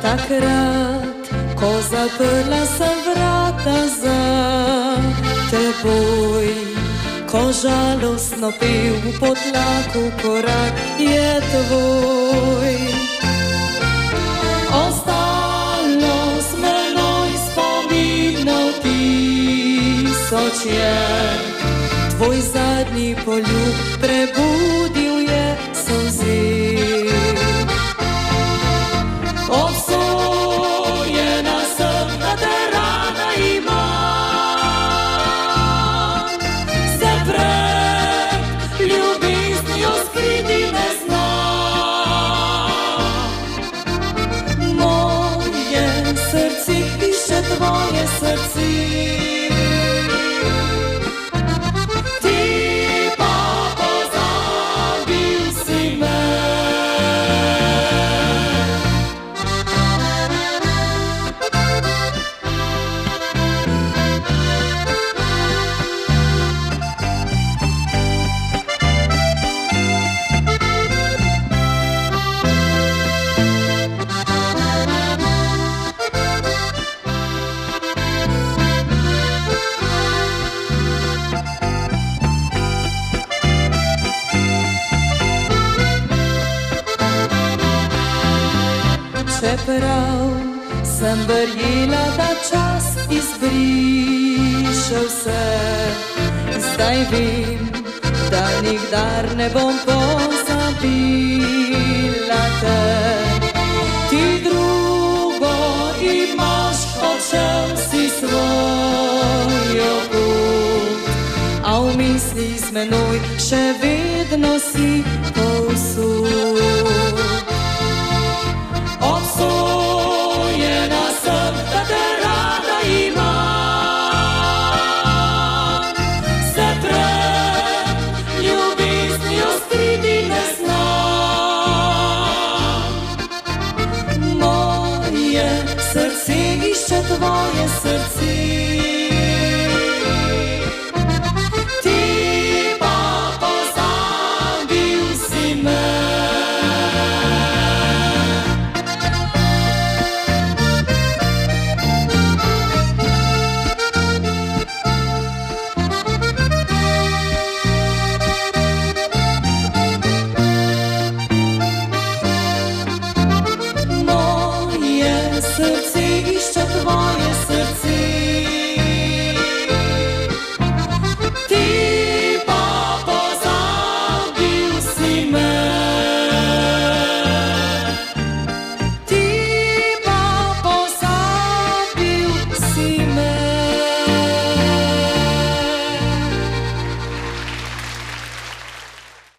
Takrat, ko zaprla sem vrata za teboj, ko žalostno pil v potlaku, korak je tvoj. Ostalo s menoj spominov tisoč je, tvoj zadnji poljub prebudil je solzi. Obsojena sem, da te rada imam, se pred ljubeznijo skriti ne znam. Moje srce piše tvoje srce, čeprav sem verjela, da čas izbriše vse. Zdaj vem, da nikdar ne bom pozabila te. Ti drugo imaš, odšel si svojo pot, a v misli z menoj še vedno si povsod.